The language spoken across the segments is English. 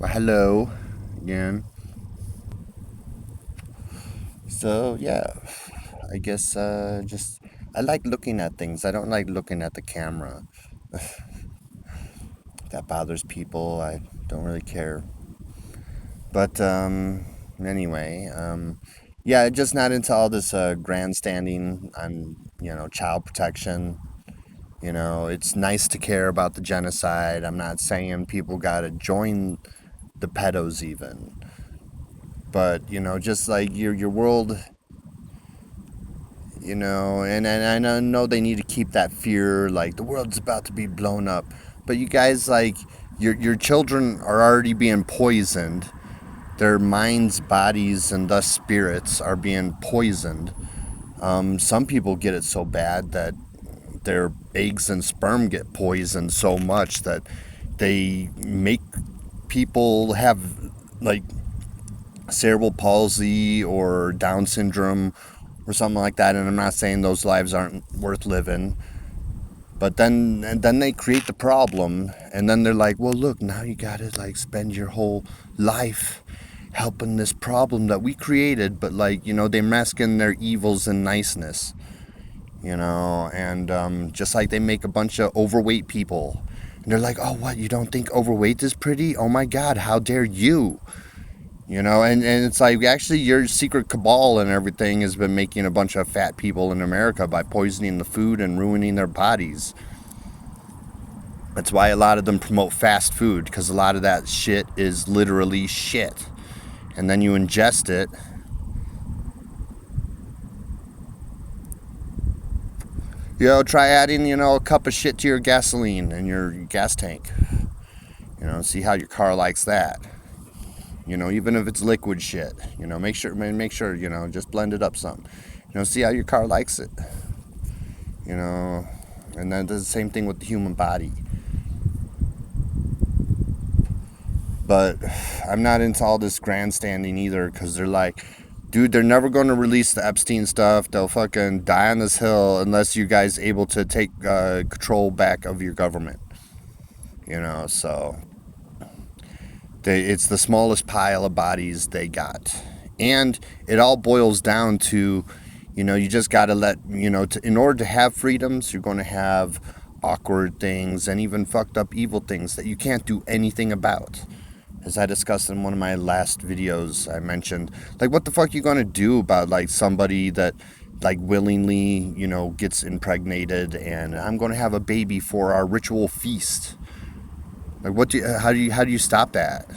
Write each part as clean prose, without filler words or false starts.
Well, hello again. So, yeah, I guess just I like looking at things. I don't like looking at the camera. That bothers people. I don't really care. But anyway, yeah, just not into all this grandstanding on child protection. It's nice to care about the genocide. I'm not saying people gotta join the pedos even, but just like your world. And I know they need to keep that fear, like the world's about to be blown up. But you guys, like, your children are already being poisoned. Their minds, bodies, and thus spirits are being poisoned. Some people get it so bad that their eggs and sperm get poisoned so much that they make people have, like, cerebral palsy or Down syndrome or something like that. And I'm not saying those lives aren't worth living, but then they create the problem, and then they're like, well, look, now you gotta like spend your whole life helping this problem that we created, but like they mask in their evils and niceness, and just like they make a bunch of overweight people, and they're like, oh, what, you don't think overweight is pretty? Oh my god, how dare you? And it's like actually your secret cabal and everything has been making a bunch of fat people in America by poisoning the food and ruining their bodies. That's why a lot of them promote fast food, because a lot of that shit is literally shit. And then you ingest it. Try adding, a cup of shit to your gasoline in your gas tank. See how your car likes that. Even if it's liquid shit, make sure, just blend it up some. See how your car likes it. you know and then does the same thing with the human body. But I'm not into all this grandstanding either, because they're like, dude, they're never going to release the Epstein stuff. They'll fucking die on this hill unless you guys able to take control back of your government. So it's the smallest pile of bodies they got. And it all boils down to, you just got to let, in order to have freedoms, you're going to have awkward things and even fucked up evil things that you can't do anything about. As I discussed in one of my last videos, I mentioned, like, what the fuck are you going to do about, like, somebody that, like, willingly, gets impregnated and I'm going to have a baby for our ritual feast? Like, how do you stop that?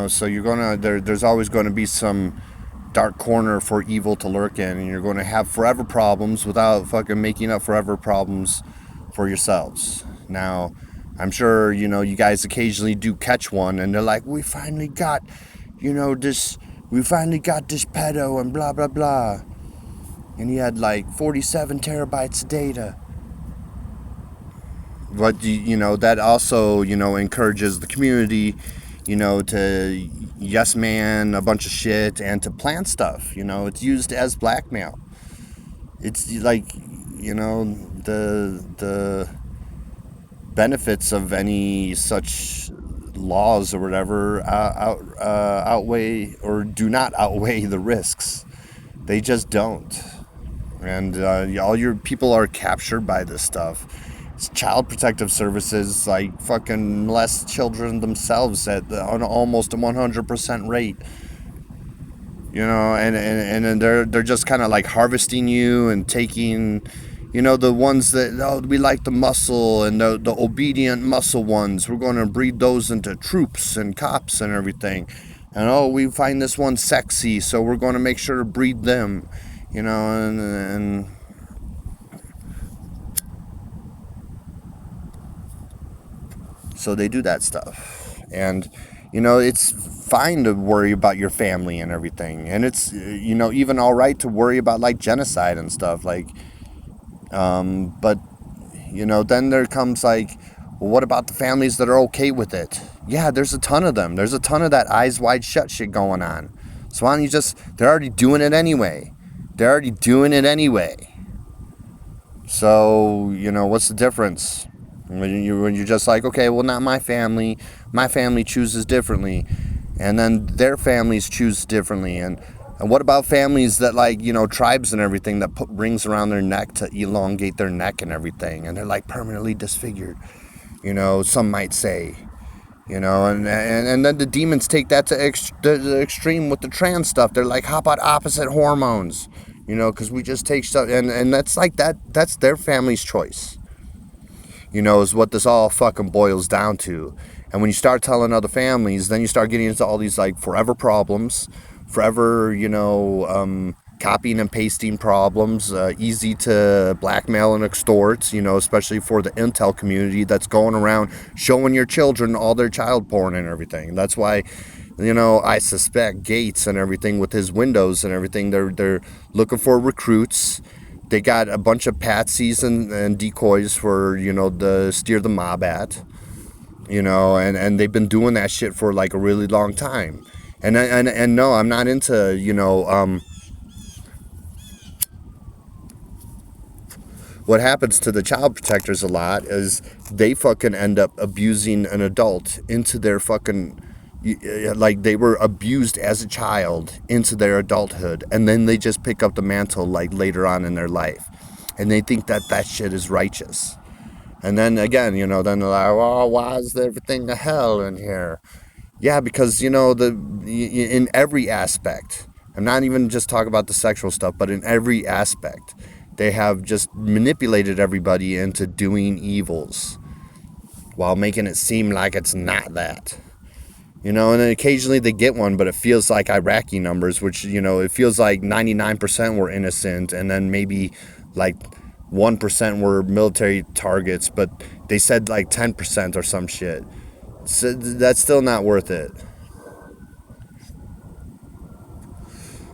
So you're gonna there's always going to be some dark corner for evil to lurk in, and you're going to have forever problems without fucking making up forever problems for yourselves. Now, I'm sure you guys occasionally do catch one, and they're like, we finally got this pedo and blah blah blah, and he had like 47 terabytes of data. But that also encourages the community to yes man a bunch of shit and to plant stuff. It's used as blackmail. It's like the benefits of any such laws or whatever outweigh or do not outweigh the risks. They just don't. And all your people are captured by this stuff. It's Child Protective Services like fucking molest children themselves at on almost a 100% rate. And then they're just kind of like harvesting you and taking, the ones that, oh, we like the muscle and the obedient muscle ones. We're going to breed those into troops and cops and everything. And oh, we find this one sexy, so we're going to make sure to breed them. And so they do that stuff. And it's fine to worry about your family and everything, and it's even all right to worry about like genocide and stuff, like but then there comes like, well, what about the families that are okay with it? Yeah, there's a ton of them. There's a ton of that eyes wide shut shit going on. So why don't you they're already doing it anyway. So what's the difference? When you're just like, okay, well, not my family. My family chooses differently, and then their families choose differently. And what about families that, like, tribes and everything that put rings around their neck to elongate their neck and everything, and they're like permanently disfigured. Some might say. And then the demons take that to the extreme with the trans stuff. They're like, how about opposite hormones? Because we just take stuff, and that's like that. That's their family's choice. Is what this all fucking boils down to. And when you start telling other families, then you start getting into all these like forever problems, forever, copying and pasting problems, easy to blackmail and extort, especially for the intel community that's going around showing your children all their child porn and everything. That's why, I suspect Gates and everything with his windows and everything, they're looking for recruits. They got a bunch of patsies and decoys for, to steer the mob at, and they've been doing that shit for like a really long time. And no, I'm not into, what happens to the child protectors a lot is they fucking end up abusing an adult into their fucking, like they were abused as a child into their adulthood, and then they just pick up the mantle like later on in their life, and they think that that shit is righteous. And then again, then they're like, oh, why is everything a hell in here? Yeah, because in every aspect, I'm not even just talking about the sexual stuff, but in every aspect, they have just manipulated everybody into doing evils while making it seem like it's not that. And then occasionally they get one, but it feels like Iraqi numbers, which, it feels like 99% were innocent, and then maybe like 1% were military targets, but they said like 10% or some shit. So that's still not worth it.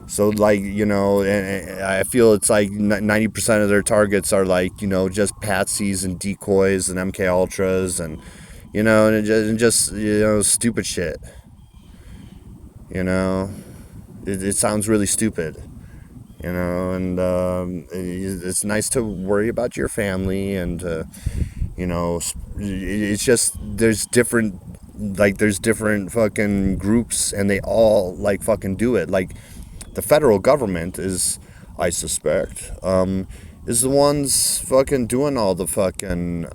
So like, and I feel it's like 90% of their targets are like, just patsies and decoys and MK Ultras and, and just stupid shit. It sounds really stupid. And it's nice to worry about your family, and it's just there's different fucking groups, and they all like fucking do it. Like the federal government is, I suspect, is the ones fucking doing all the fucking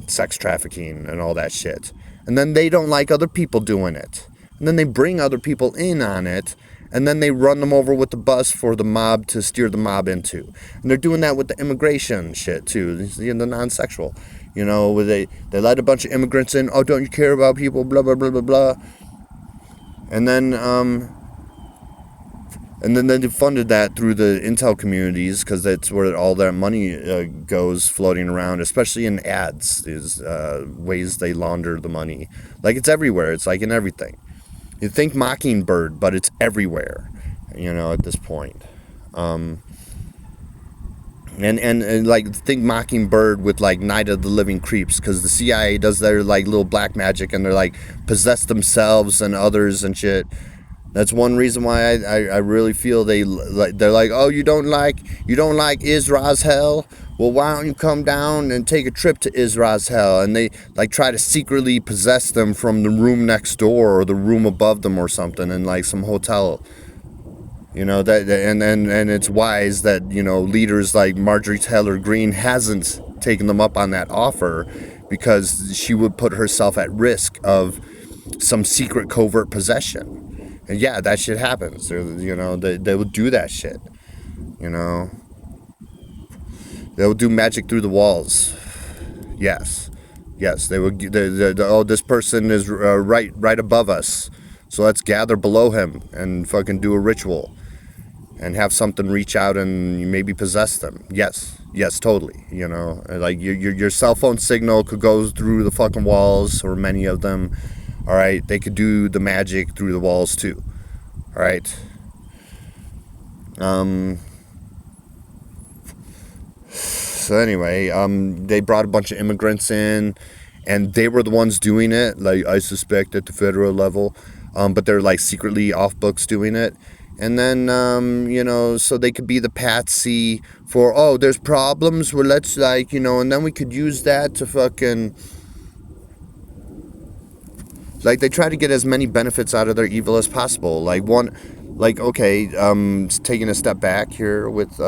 sex trafficking and all that shit, and then they don't like other people doing it, and then they bring other people in on it. And then they run them over with the bus for the mob to steer the mob into. And they're doing that with the immigration shit too, the non-sexual. Where they let a bunch of immigrants in. Oh, don't you care about people? Blah, blah, blah, blah, blah. And then they funded that through the intel communities, because that's where all that money goes floating around, especially in ads. These ways they launder the money. Like it's everywhere. It's like in everything. You think Mockingbird, but it's everywhere, at this point. And like think Mockingbird with like Night of the Living Creeps, because the CIA does their like little black magic, and they're like possess themselves and others and shit. That's one reason why I really feel they're like, oh, you don't like Israel's hell? Well, why don't you come down and take a trip to Israel's hell? And they like try to secretly possess them from the room next door or the room above them or something in like some hotel. That and it's wise that leaders like Marjorie Taylor Greene hasn't taken them up on that offer, because she would put herself at risk of some secret covert possession. And yeah, that shit happens. They would do that shit. They would do magic through the walls. Yes, they would. Oh, this person is right above us, so let's gather below him and fucking do a ritual, and have something reach out and maybe possess them. Yes, totally. Like your cell phone signal could go through the fucking walls, or many of them. All right, they could do the magic through the walls too. All right. So anyway, they brought a bunch of immigrants in, and they were the ones doing it. Like I suspect at the federal level, but they're like secretly off books doing it. And then so they could be the patsy for, oh, there's problems, well, let's, like, and then we could use that to fucking, like, they try to get as many benefits out of their evil as possible. Like, one, like, okay, taking a step back here with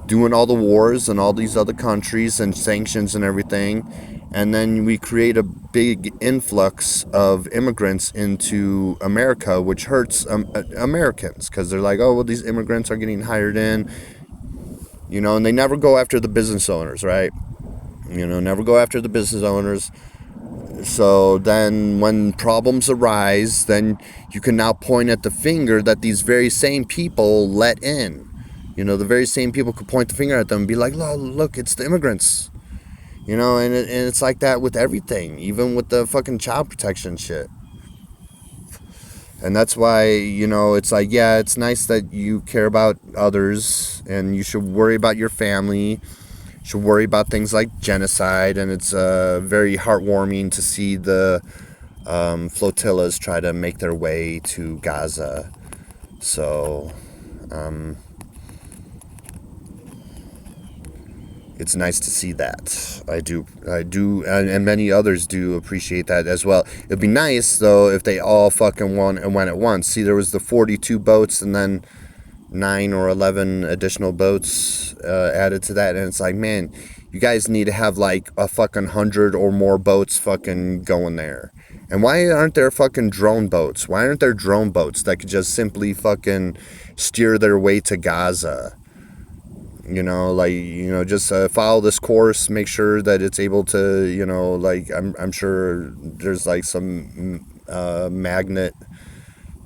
doing all the wars and all these other countries and sanctions and everything, and then we create a big influx of immigrants into America, which hurts Americans, because they're like, oh, well, these immigrants are getting hired in, and they never go after the business owners, right? Never go after the business owners. So then when problems arise, then you can now point at the finger that these very same people let in. The very same people could point the finger at them and be like, look, it's the immigrants. And it's like that with everything, even with the fucking child protection shit. And that's why, it's like, yeah, it's nice that you care about others and you should worry about your family. Should worry about things like genocide, and it's very heartwarming to see the flotillas try to make their way to Gaza. So it's nice to see that. I do, and many others do appreciate that as well. It'd be nice though if they all fucking went at once. See, there was the 42 boats, and then 9 or 11 additional boats added to that, and it's like, man, you guys need to have like a fucking 100 or more boats fucking going there. And why aren't there fucking drone boats? Why aren't there drone boats that could just simply fucking steer their way to Gaza? Just follow this course, make sure that it's able to, I'm sure there's like some magnet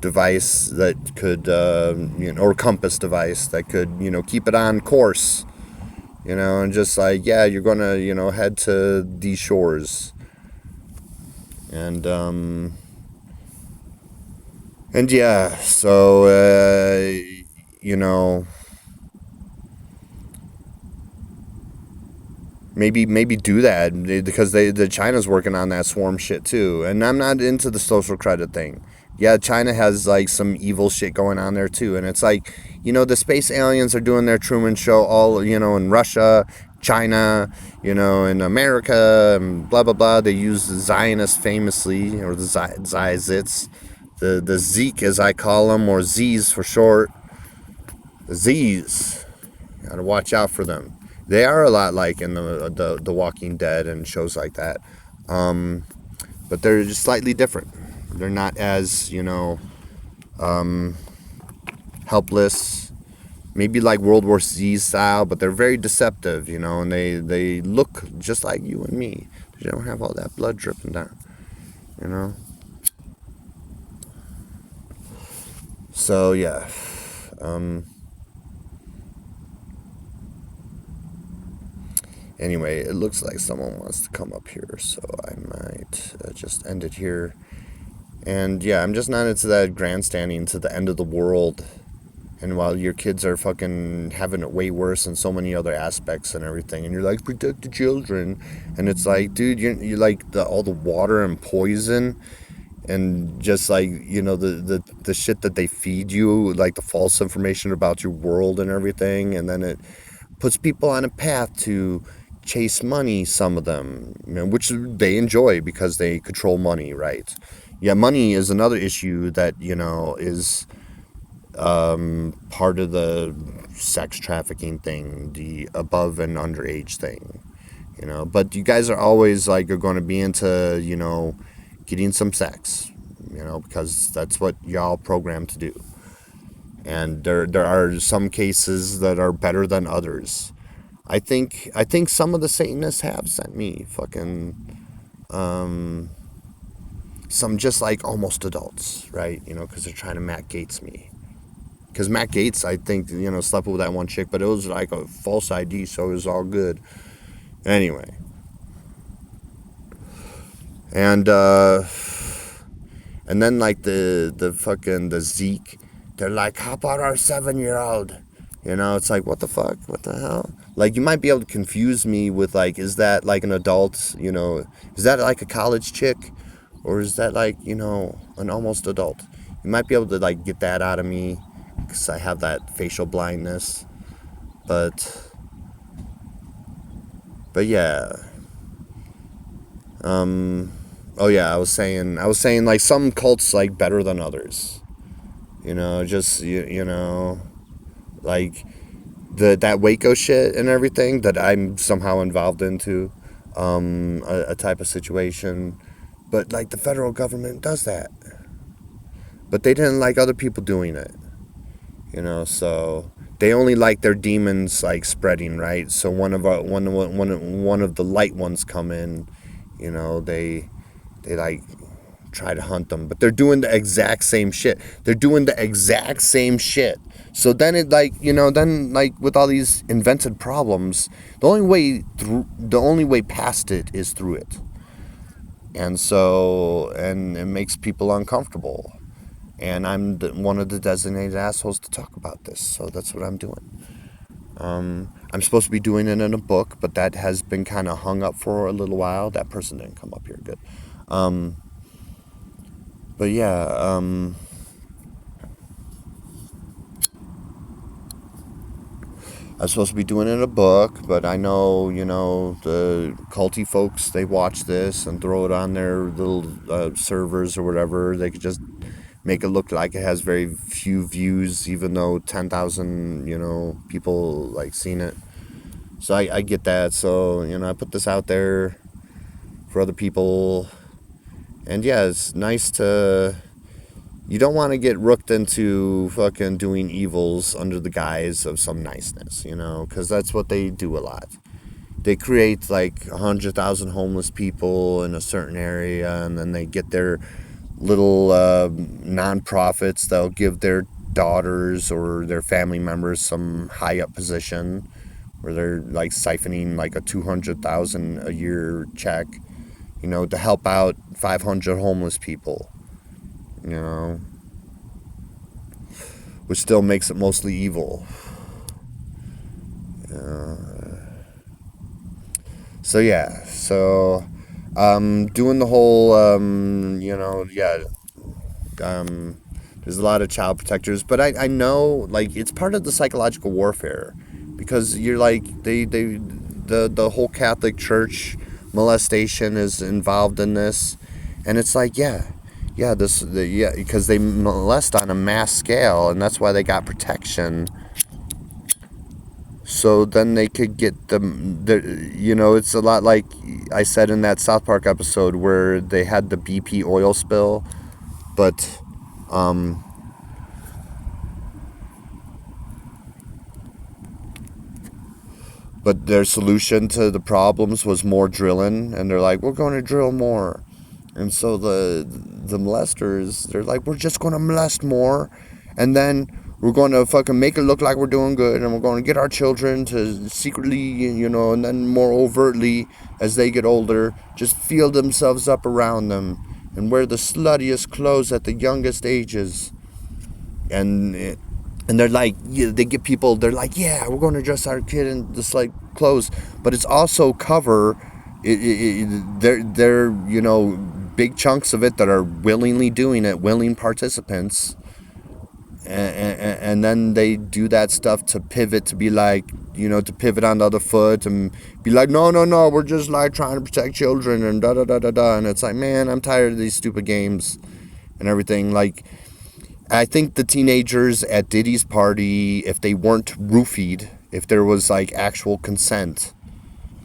device that could, or compass device that could, keep it on course, and just like, yeah, you're gonna, head to these shores. And yeah, so, maybe do that, because the China's working on that swarm shit too. And I'm not into the social credit thing. Yeah, China has like some evil shit going on there too, and it's like, the space aliens are doing their Truman Show all, in Russia, China, in America, and blah blah blah. They use the Zionists famously, or the Zionists, the Zeke as I call them, or Z's for short. The Z's, gotta watch out for them. They are a lot like in the Walking Dead and shows like that, but they're just slightly different. They're not as, helpless, maybe like World War Z style, but they're very deceptive, and they look just like you and me. They don't have all that blood dripping down, So yeah, anyway, it looks like someone wants to come up here, so I might just end it here. And yeah, I'm just not into that grandstanding to the end of the world. And while your kids are fucking having it way worse in so many other aspects and everything, and you're like, protect the children. And it's like, dude, you're like all the water and poison and just like, the shit that they feed you, like the false information about your world and everything. And then it puts people on a path to chase money, some of them, which they enjoy because they control money, right? Yeah, money is another issue that, is part of the sex trafficking thing, the above and underage thing, but you guys are always like, are going to be into, getting some sex, because that's what y'all programmed to do. And there are some cases that are better than others. I think some of the Satanists have sent me fucking some just like almost adults, right? Because they're trying to Matt Gaetz me. Because Matt Gaetz, I think, slept with that one chick, but it was like a false ID, so it was all good. Anyway. And then like the fucking, the Zeke, they're like, how about our 7-year-old? It's like, what the fuck? What the hell? Like, you might be able to confuse me with like, is that like an adult, is that like a college chick? Or is that like, an almost adult? You might be able to like get that out of me. because I have that facial blindness. But yeah. Oh yeah, I was saying like some cults like better than others. Just like that Waco shit and everything that I'm somehow involved into, a type of situation. But like the federal government does that, but they didn't like other people doing it. So they only like their demons like spreading, right? So one of the light ones come in, they like try to hunt them, but they're doing the exact same shit. So then then like with all these invented problems, the only way past it is through it. And it makes people uncomfortable. And I'm one of the designated assholes to talk about this, so that's what I'm doing. I'm supposed to be doing it in a book, but that has been kind of hung up for a little while. That person didn't come up here good. But yeah, I was supposed to be doing it in a book, but I know, the culty folks, they watch this and throw it on their little servers or whatever. They could just make it look like it has very few views, even though 10,000, people like seen it. So I get that. So, I put this out there for other people. And yeah, it's nice to... You don't want to get rooked into fucking doing evils under the guise of some niceness, because that's what they do a lot. They create like 100,000 homeless people in a certain area, and then they get their little non-profits that'll give their daughters or their family members some high up position where they're like siphoning like a 200,000 a year check, to help out 500 homeless people. Which still makes it mostly evil. So yeah, doing the whole, there's a lot of child protectors, but I know like it's part of the psychological warfare, because you're like the whole Catholic Church molestation is involved in this, and it's like because they molest on a mass scale, and that's why they got protection. So then they could get them. It's a lot like I said in that South Park episode where they had the BP oil spill, but their solution to the problems was more drilling, and they're like, we're going to drill more. And so the molesters, they're like, we're just going to molest more, and then we're going to fucking make it look like we're doing good, and we're going to get our children to secretly, and then more overtly, as they get older, just feel themselves up around them and wear the sluttiest clothes at the youngest ages. And they're like, they get people, they're like, yeah, we're going to dress our kid in the slight clothes, but it's also cover. They're big chunks of it that are willingly doing it, willing participants, and then they do that stuff to pivot, to be like, to pivot on the other foot and be like, no, we're just like trying to protect children and da da da da da. And it's like, man, I'm tired of these stupid games and everything. Like, I think the teenagers at Diddy's party, if they weren't roofied, if there was like actual consent,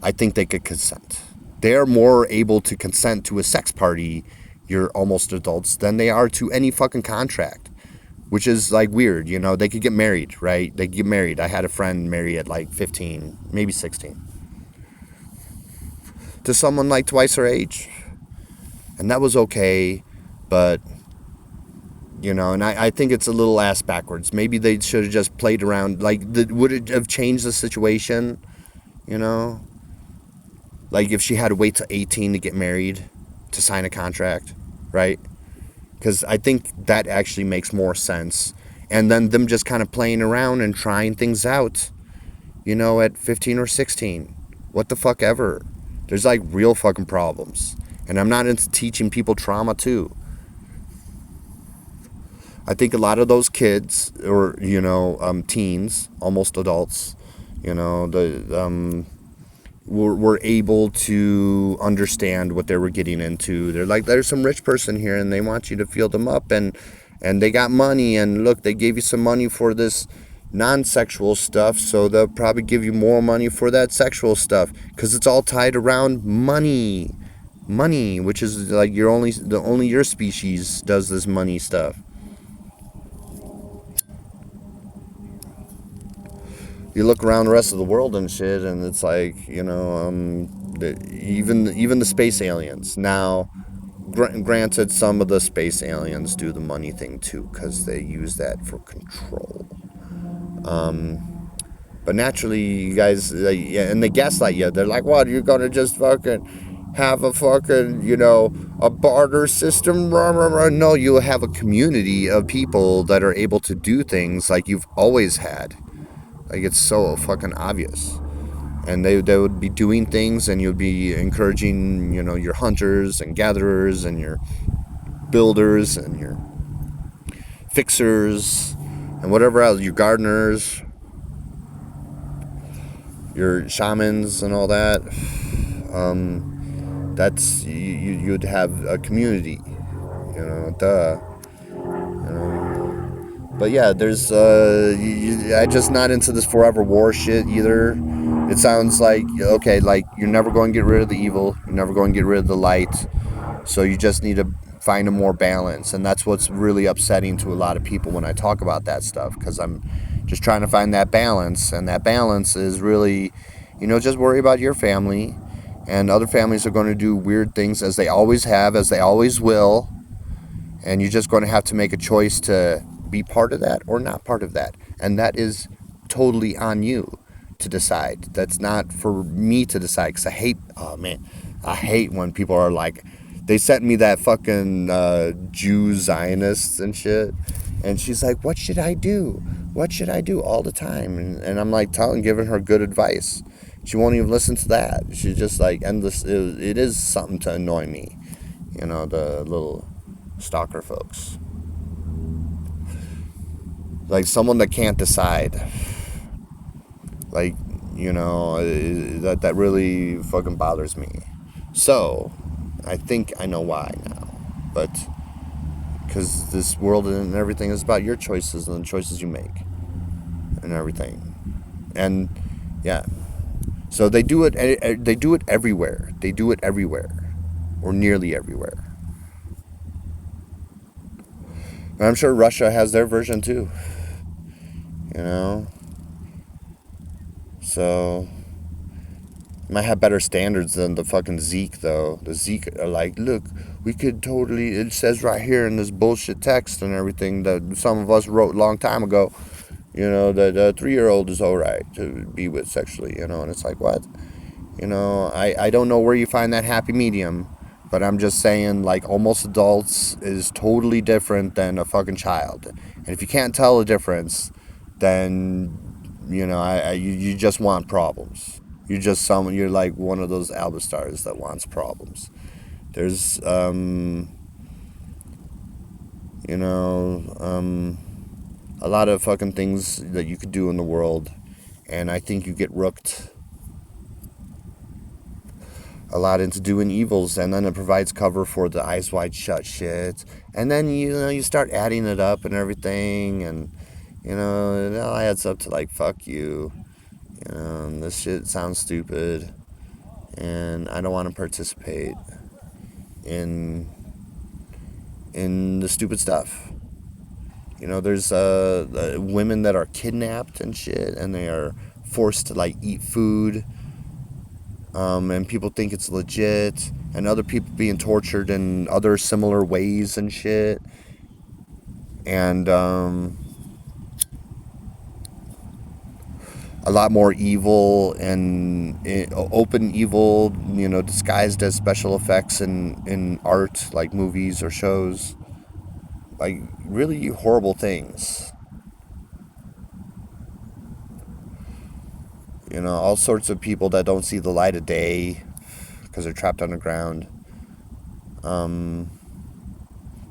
I think they could consent. They are more able to consent to a sex party, you're almost adults, than they are to any fucking contract, which is like weird. They could get married, right? They could get married. I had a friend marry at like 15, maybe 16, to someone like twice her age, and that was okay. But and I think it's a little ass backwards. Maybe they should have just played around. Like, would it have changed the situation? Like if she had to wait till 18 to get married, to sign a contract, right? Because I think that actually makes more sense. And then them just kind of playing around and trying things out, at 15 or 16. What the fuck ever. There's like real fucking problems. And I'm not into teaching people trauma too. I think a lot of those kids, or teens, almost adults, were able to understand what they were getting into. They're like, there's some rich person here, and they want you to feel them up, and they got money, and look, they gave you some money for this non-sexual stuff, so they'll probably give you more money for that sexual stuff, because it's all tied around money, which is like only your species does this money stuff. You look around the rest of the world and shit, and it's like, even the space aliens now. Granted, some of the space aliens do the money thing too, because they use that for control. But naturally, you guys, yeah, and they gaslight you. They're like, "What? You're gonna just fucking have a fucking, a barter system?" Rah, rah, rah. No, you'll have a community of people that are able to do things like you've always had. Like, it's so fucking obvious. And they would be doing things, and you'd be encouraging, your hunters and gatherers and your builders and your fixers and whatever else, your gardeners, your shamans and all that. That's you'd have a community, duh. But yeah, there's I just not into this forever war shit either. It sounds like, okay, like you're never going to get rid of the evil, you're never going to get rid of the light, so you just need to find a more balance. And that's what's really upsetting to a lot of people when I talk about that stuff, because I'm just trying to find that balance. And that balance is really, just worry about your family, and other families are going to do weird things, as they always have, as they always will, and you're just going to have to make a choice to be part of that or not part of that. And that is totally on you to decide. That's not for me to decide, because I hate when people are like, they sent me that fucking Jew Zionists and shit, and she's like, what should I do all the time, and I'm like giving her good advice. She won't even listen to that. She's just like endless. It is something to annoy me, the little stalker folks, like someone that can't decide, like, that really fucking bothers me. So I think I know why now, but because this world and everything is about your choices and the choices you make and everything. And yeah, so they do it everywhere. They do it everywhere, or nearly everywhere. And I'm sure Russia has their version too, so might have better standards than the fucking Zeke, though. The Zeke are like, look, we could totally, it says right here in this bullshit text and everything that some of us wrote a long time ago, that a 3-year-old is alright to be with sexually, and it's like, what? I don't know where you find that happy medium, but I'm just saying, like, almost adults is totally different than a fucking child. And if you can't tell the difference, then, you just want problems. You're like one of those Alba stars that wants problems. There's, a lot of fucking things that you could do in the world, and I think you get rooked a lot into doing evils, and then it provides cover for the eyes wide shut shit, and then you start adding it up and everything, and it all adds up to like, fuck you, this shit sounds stupid, and I don't want to participate in the stupid stuff. There's women that are kidnapped and shit, and they are forced to like eat food, and people think it's legit, and other people being tortured in other similar ways and shit, and a lot more evil and open evil, disguised as special effects in art, like movies or shows, like really horrible things. All sorts of people that don't see the light of day because they're trapped underground.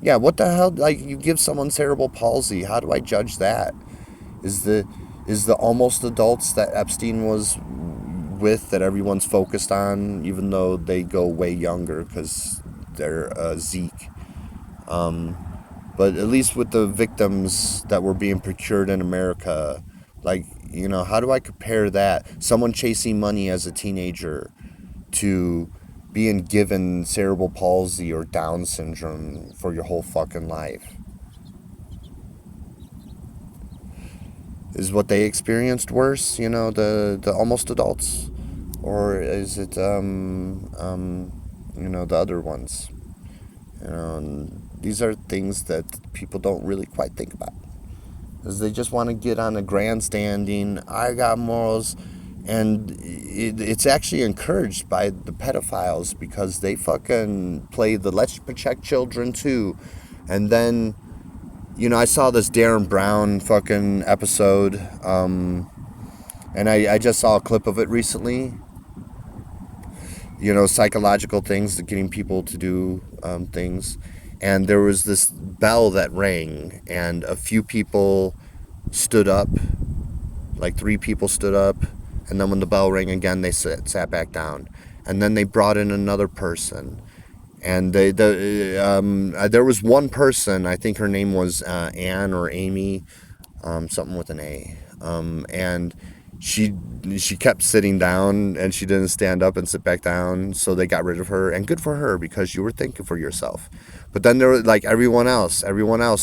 Yeah, what the hell? Like, you give someone cerebral palsy. How do I judge that? Is the almost adults that Epstein was with that everyone's focused on, even though they go way younger because they're Zeke. But at least with the victims that were being procured in America, like, how do I compare that? Someone chasing money as a teenager to being given cerebral palsy or Down syndrome for your whole fucking life. Is what they experienced worse, the almost adults? Or is it, the other ones? And these are things that people don't really quite think about. Because they just want to get on a grandstanding, I got morals. And it's actually encouraged by the pedophiles because they fucking play the let's protect children too. And then, I saw this Darren Brown fucking episode. And I just saw a clip of it recently. Psychological things, getting people to do things. And there was this bell that rang, and a few people stood up, like 3 people stood up, and then when the bell rang again, they sat back down. And then they brought in another person. And there was one person, I think her name was Anne or Amy, something with an A. And she kept sitting down, and she didn't stand up and sit back down, so they got rid of her. And good for her, because you were thinking for yourself. But then there was, like, everyone else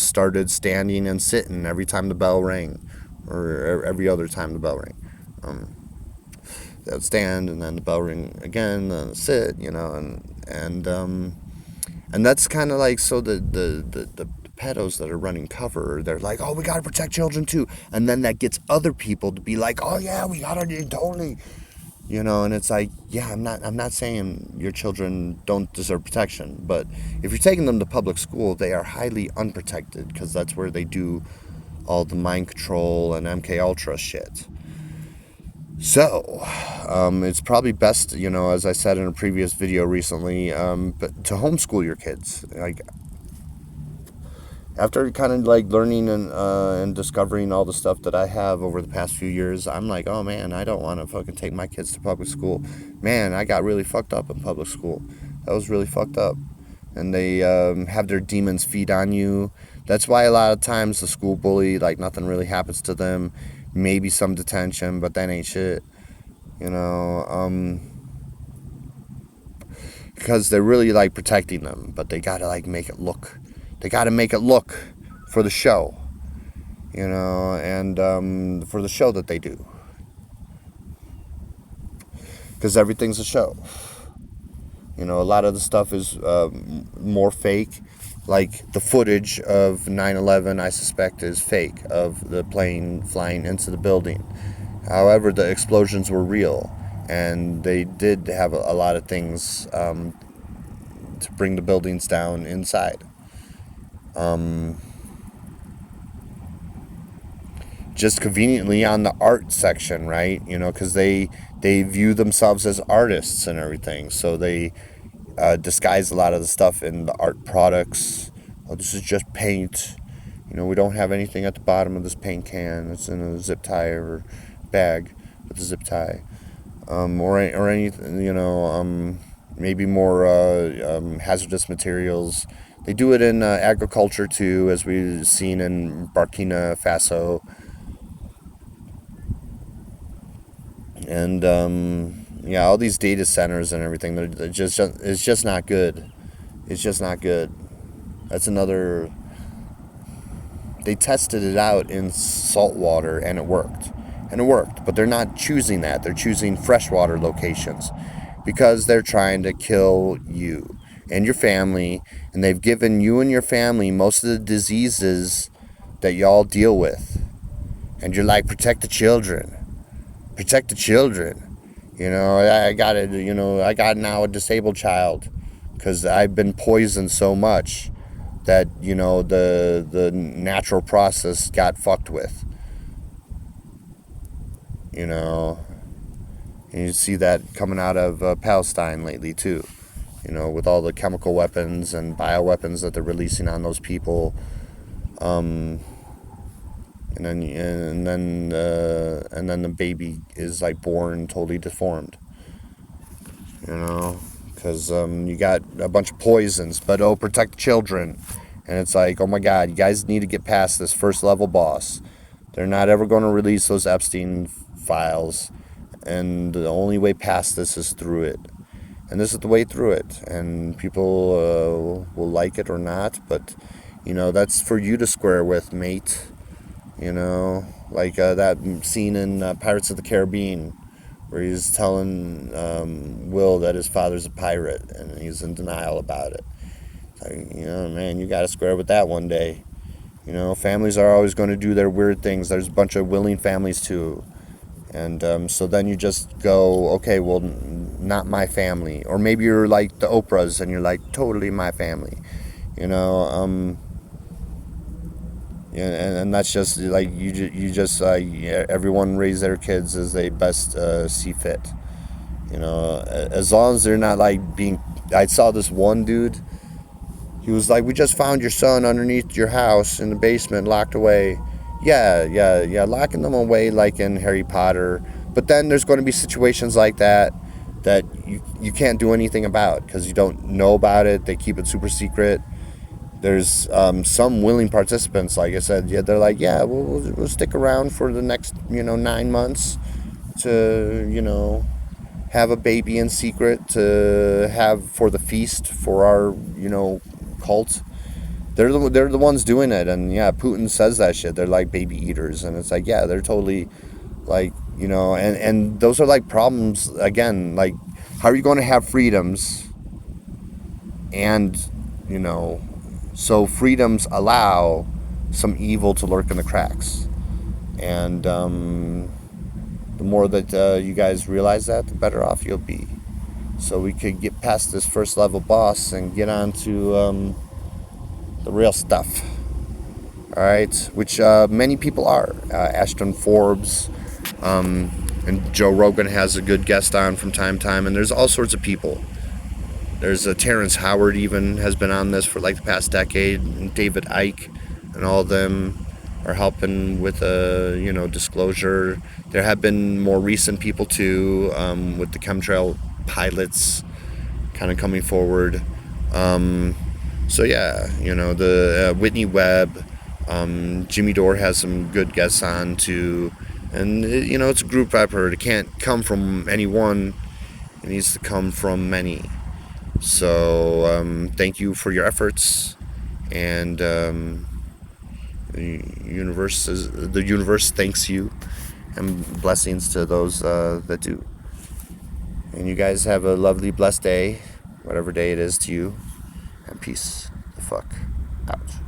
started standing and sitting every time the bell rang, or every other time the bell rang. They would stand, and then the bell ring again, and sit, and that's kind of like, so the pedos that are running cover, they're like, oh, we gotta protect children too, and then that gets other people to be like, oh yeah, we gotta totally, and it's like, yeah, I'm not saying your children don't deserve protection, but if you're taking them to public school, they are highly unprotected, because that's where they do all the mind control and MK Ultra shit. So, it's probably best, as I said in a previous video recently, but to homeschool your kids. Like, after kind of like learning and discovering all the stuff that I have over the past few years, I'm like, oh man, I don't want to fucking take my kids to public school. Man, I got really fucked up in public school. That was really fucked up. And they have their demons feed on you. That's why a lot of times the school bully, like, nothing really happens to them. Maybe some detention, but that ain't shit. Because they're really, like, protecting them, but they gotta, like, make it look. They gotta make it look for the show, and for the show that they do. Because everything's a show. A lot of the stuff is more fake. Like, the footage of 9/11, I suspect, is fake, of the plane flying into the building. However, the explosions were real, and they did have a lot of things to bring the buildings down inside. Just conveniently on the art section, right? Because they view themselves as artists and everything, so they disguise a lot of the stuff in the art products. Oh, this is just paint. We don't have anything at the bottom of this paint can. It's in a zip tie or bag with a zip tie, or anything. Maybe more hazardous materials. They do it in agriculture too, as we've seen in Burkina Faso. And yeah, all these data centers and everything, it's just not good. It's just not good. That's another. They tested it out in salt water, and it worked. But they're not choosing that. They're choosing freshwater locations because they're trying to kill you and your family, and they've given you and your family most of the diseases that y'all deal with. And you're like, protect the children. Protect the children. I got it. I got now a disabled child because I've been poisoned so much that, the natural process got fucked with. And you see that coming out of Palestine lately too. with all the chemical weapons and bioweapons that they're releasing on those people. And then the baby is like born totally deformed, because you got a bunch of poisons, but protect children. And it's like, oh my God, you guys need to get past this first level boss. They're not ever going to release those Epstein files, and the only way past this is through it. And this is the way through it. And people will like it or not, but that's for you to square with, mate. Like that scene in Pirates of the Caribbean, where he's telling Will that his father's a pirate, and he's in denial about it. Like, man, you got to square with that one day. Families are always going to do their weird things. There's a bunch of willing families too. And so then you just go, okay, well, not my family. Or maybe you're like the Oprahs and you're like, totally my family. Yeah, and that's just like everyone raise their kids as they best see fit. As long as they're not like being. I saw this one dude. He was like, "We just found your son underneath your house in the basement, locked away." Yeah, locking them away like in Harry Potter. But then there's going to be situations like that you can't do anything about because you don't know about it. They keep it super secret. There's some willing participants, like I said, yeah, they're like, yeah, we'll stick around for the next 9 months to have a baby in secret, to have for the feast for our cult. They're the ones doing it, and yeah, Putin says that shit. They're like baby eaters, and it's like, yeah, they're totally like and those are like problems again. Like, how are you going to have freedoms and so freedoms allow some evil to lurk in the cracks, and the more that you guys realize that, the better off you'll be. So we could get past this first level boss and get on to the real stuff. All right, which many people are. Ashton Forbes, and Joe Rogan has a good guest on from time to time, and there's all sorts of people. There's Terrence Howard even has been on this for like the past decade, and David Icke, and all of them are helping with disclosure. There have been more recent people too, with the chemtrail pilots kind of coming forward. So yeah, the Whitney Webb, Jimmy Dore has some good guests on too, and it's a group effort. It can't come from any one; it needs to come from many. So thank you for your efforts, and the universe thanks you, and blessings to those that do. And you guys have a lovely, blessed day, whatever day it is to you, and peace the fuck out.